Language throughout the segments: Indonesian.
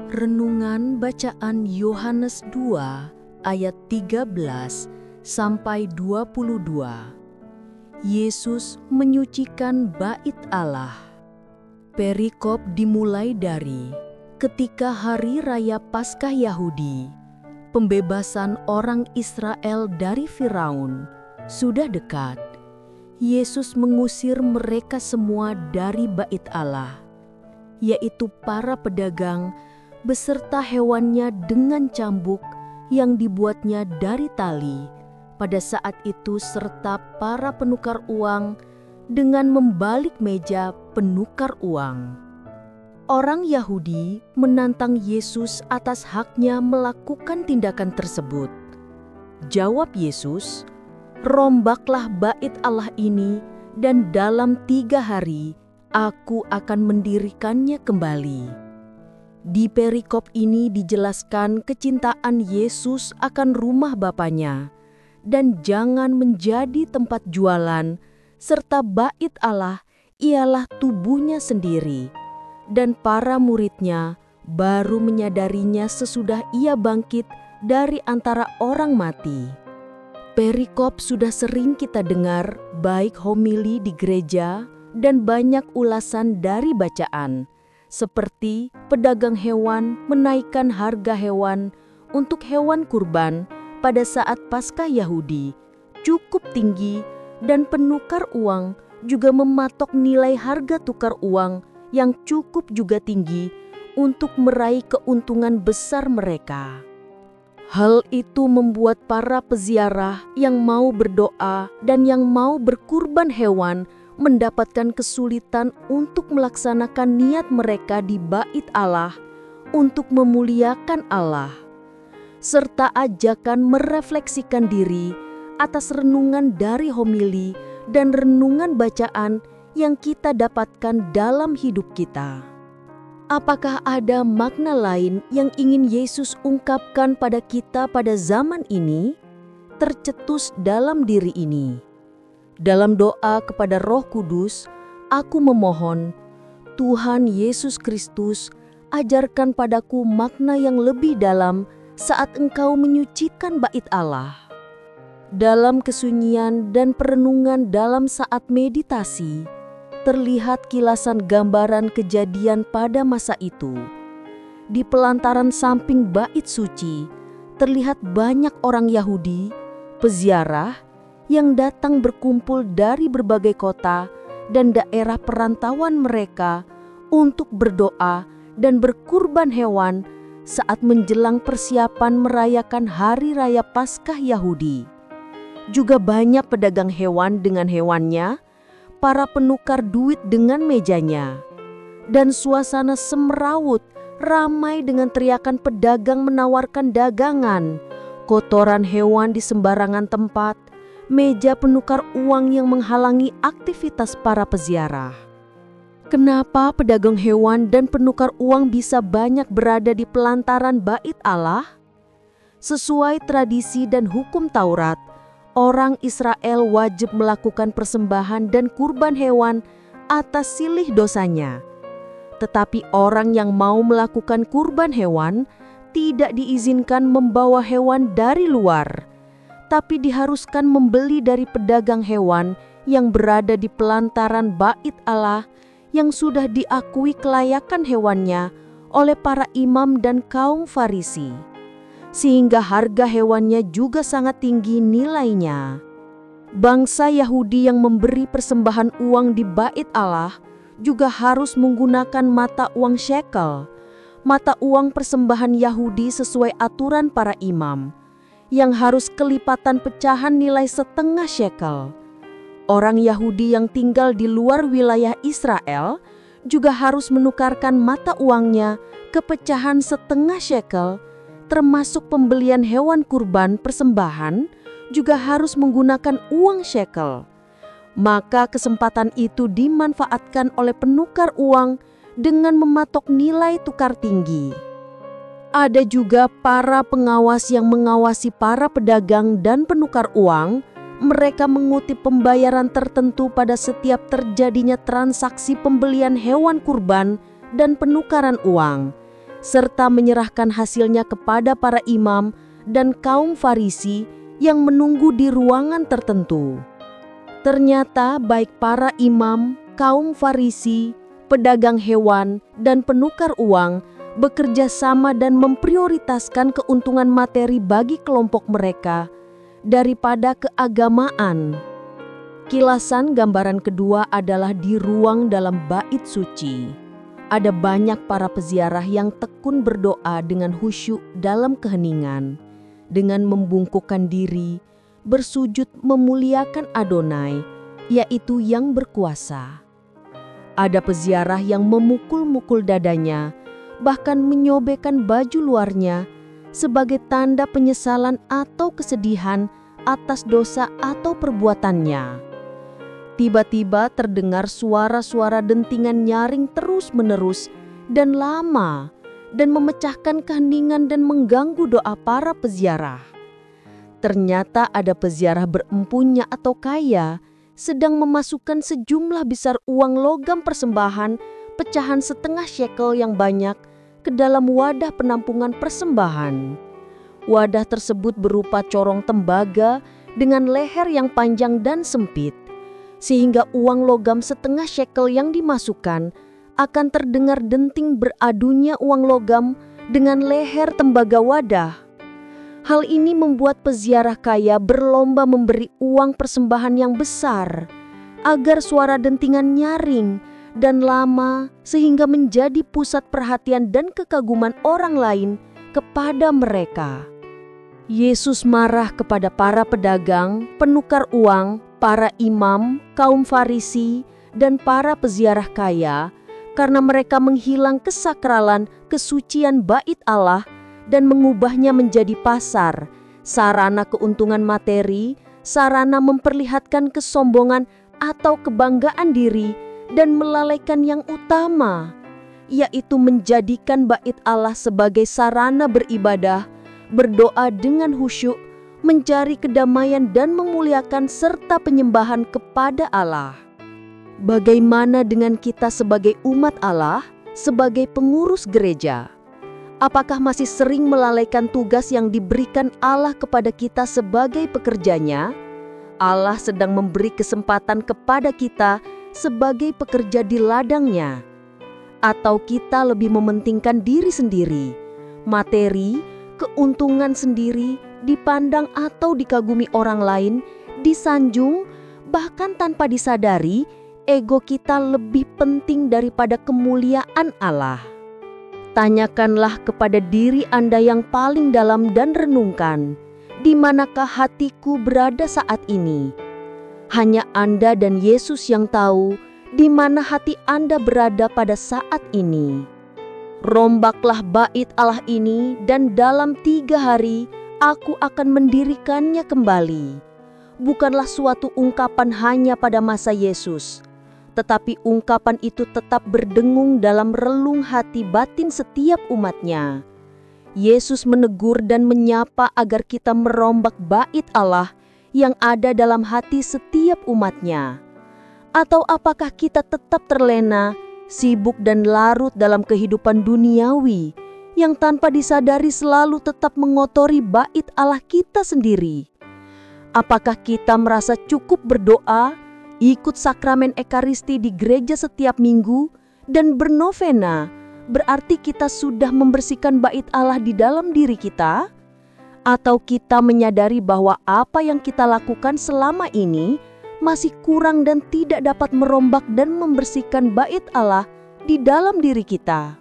Renungan Bacaan Yohanes 2 ayat 13 sampai 22. Yesus menyucikan bait Allah. Perikop dimulai dari ketika hari raya Paskah Yahudi, pembebasan orang Israel dari Firaun sudah dekat. Yesus mengusir mereka semua dari bait Allah, yaitu para pedagang beserta hewannya dengan cambuk yang dibuatnya dari tali pada saat itu, serta para penukar uang dengan membalik meja penukar uang. Orang Yahudi menantang Yesus atas haknya melakukan tindakan tersebut. Jawab Yesus, "Rombaklah bait Allah ini, dan dalam 3 hari Aku akan mendirikannya kembali." Di perikop ini dijelaskan kecintaan Yesus akan rumah Bapanya dan jangan menjadi tempat jualan, serta bait Allah ialah tubuhnya sendiri, dan para muridnya baru menyadarinya sesudah ia bangkit dari antara orang mati. Perikop sudah sering kita dengar baik homili di gereja dan banyak ulasan dari bacaan, seperti pedagang hewan menaikkan harga hewan untuk hewan kurban pada saat Paskah Yahudi cukup tinggi, dan penukar uang juga mematok nilai harga tukar uang yang cukup juga tinggi untuk meraih keuntungan besar mereka. Hal itu membuat para peziarah yang mau berdoa dan yang mau berkurban hewan mendapatkan kesulitan untuk melaksanakan niat mereka di bait Allah untuk memuliakan Allah, serta ajakan merefleksikan diri atas renungan dari homili dan renungan bacaan yang kita dapatkan dalam hidup kita. Apakah ada makna lain yang ingin Yesus ungkapkan pada kita pada zaman ini? Tercetus dalam diri ini. Dalam doa kepada Roh Kudus, aku memohon, Tuhan Yesus Kristus, ajarkan padaku makna yang lebih dalam saat Engkau menyucikan bait Allah. Dalam kesunyian dan perenungan dalam saat meditasi, terlihat kilasan gambaran kejadian pada masa itu. Di pelantaran samping bait suci, terlihat banyak orang Yahudi, peziarah, yang datang berkumpul dari berbagai kota dan daerah perantauan mereka untuk berdoa dan berkurban hewan saat menjelang persiapan merayakan Hari Raya Paskah Yahudi. Juga banyak pedagang hewan dengan hewannya, para penukar duit dengan mejanya, dan suasana semrawut ramai dengan teriakan pedagang menawarkan dagangan, kotoran hewan di sembarangan tempat, meja penukar uang yang menghalangi aktivitas para peziarah. Kenapa pedagang hewan dan penukar uang bisa banyak berada di pelantaran bait Allah? Sesuai tradisi dan hukum Taurat, orang Israel wajib melakukan persembahan dan kurban hewan atas silih dosanya. Tetapi orang yang mau melakukan kurban hewan tidak diizinkan membawa hewan dari luar, tapi diharuskan membeli dari pedagang hewan yang berada di pelantaran bait Allah yang sudah diakui kelayakan hewannya oleh para imam dan kaum Farisi, sehingga harga hewannya juga sangat tinggi nilainya. Bangsa Yahudi yang memberi persembahan uang di bait Allah juga harus menggunakan mata uang shekel, mata uang persembahan Yahudi sesuai aturan para imam, yang harus kelipatan pecahan nilai setengah shekel. Orang Yahudi yang tinggal di luar wilayah Israel juga harus menukarkan mata uangnya ke pecahan setengah shekel, termasuk pembelian hewan kurban persembahan juga harus menggunakan uang shekel. Maka kesempatan itu dimanfaatkan oleh penukar uang dengan mematok nilai tukar tinggi. Ada juga para pengawas yang mengawasi para pedagang dan penukar uang. Mereka mengutip pembayaran tertentu pada setiap terjadinya transaksi pembelian hewan kurban dan penukaran uang, serta menyerahkan hasilnya kepada para imam dan kaum Farisi yang menunggu di ruangan tertentu. Ternyata baik para imam, kaum Farisi, pedagang hewan, dan penukar uang bekerja sama dan memprioritaskan keuntungan materi bagi kelompok mereka daripada keagamaan. Kilasan gambaran kedua adalah di ruang dalam bait suci. Ada banyak para peziarah yang tekun berdoa dengan khusyuk dalam keheningan, dengan membungkukkan diri, bersujud memuliakan Adonai, yaitu yang berkuasa. Ada peziarah yang memukul-mukul dadanya, bahkan menyobekkan baju luarnya sebagai tanda penyesalan atau kesedihan atas dosa atau perbuatannya. Tiba-tiba terdengar suara-suara dentingan nyaring terus-menerus dan lama dan memecahkan keheningan dan mengganggu doa para peziarah. Ternyata ada peziarah berempunya atau kaya sedang memasukkan sejumlah besar uang logam persembahan pecahan setengah shekel yang banyak ke dalam wadah penampungan persembahan. Wadah tersebut berupa corong tembaga dengan leher yang panjang dan sempit, sehingga uang logam setengah shekel yang dimasukkan akan terdengar denting beradunya uang logam dengan leher tembaga wadah. Hal ini membuat peziarah kaya berlomba memberi uang persembahan yang besar agar suara dentingan nyaring dan lama sehingga menjadi pusat perhatian dan kekaguman orang lain kepada mereka. Yesus marah kepada para pedagang, penukar uang, para imam, kaum Farisi, dan para peziarah kaya karena mereka menghilang kesakralan kesucian bait Allah dan mengubahnya menjadi pasar, sarana keuntungan materi, sarana memperlihatkan kesombongan atau kebanggaan diri, dan melalaikan yang utama, yaitu menjadikan bait Allah sebagai sarana beribadah, berdoa dengan khusyuk, mencari kedamaian dan memuliakan serta penyembahan kepada Allah. Bagaimana dengan kita sebagai umat Allah, sebagai pengurus gereja? Apakah masih sering melalaikan tugas yang diberikan Allah kepada kita sebagai pekerjanya? Allah sedang memberi kesempatan kepada kita sebagai pekerja di ladangnya. Atau kita lebih mementingkan diri sendiri, materi, keuntungan sendiri, dipandang atau dikagumi orang lain, disanjung, bahkan tanpa disadari, ego kita lebih penting daripada kemuliaan Allah. Tanyakanlah kepada diri Anda yang paling dalam dan renungkan, di manakah hatiku berada saat ini? Hanya Anda dan Yesus yang tahu di mana hati Anda berada pada saat ini. Rombaklah bait Allah ini dan dalam 3 hari aku akan mendirikannya kembali. Bukanlah suatu ungkapan hanya pada masa Yesus, tetapi ungkapan itu tetap berdengung dalam relung hati batin setiap umatnya. Yesus menegur dan menyapa agar kita merombak bait Allah yang ada dalam hati setiap umatnya. Atau apakah kita tetap terlena, sibuk dan larut dalam kehidupan duniawi yang tanpa disadari selalu tetap mengotori bait Allah kita sendiri? Apakah kita merasa cukup berdoa, ikut sakramen Ekaristi di gereja setiap minggu, dan bernovena, berarti kita sudah membersihkan bait Allah di dalam diri kita? Atau kita menyadari bahwa apa yang kita lakukan selama ini masih kurang dan tidak dapat merombak dan membersihkan bait Allah di dalam diri kita?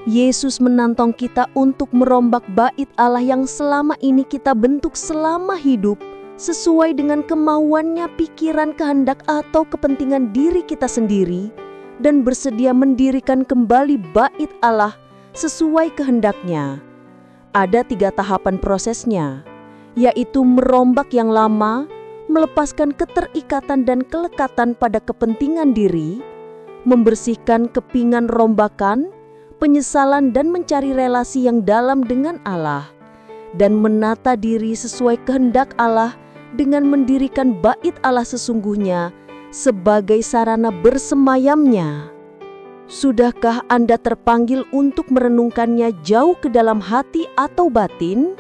Yesus menantang kita untuk merombak bait Allah yang selama ini kita bentuk selama hidup sesuai dengan kemauannya, pikiran, kehendak atau kepentingan diri kita sendiri, dan bersedia mendirikan kembali bait Allah sesuai kehendaknya. Ada 3 tahapan prosesnya, yaitu merombak yang lama, melepaskan keterikatan dan kelekatan pada kepentingan diri, membersihkan kepingan rombakan, penyesalan dan mencari relasi yang dalam dengan Allah, dan menata diri sesuai kehendak Allah dengan mendirikan bait Allah sesungguhnya sebagai sarana bersemayamnya. Sudahkah Anda terpanggil untuk merenungkannya jauh ke dalam hati atau batin?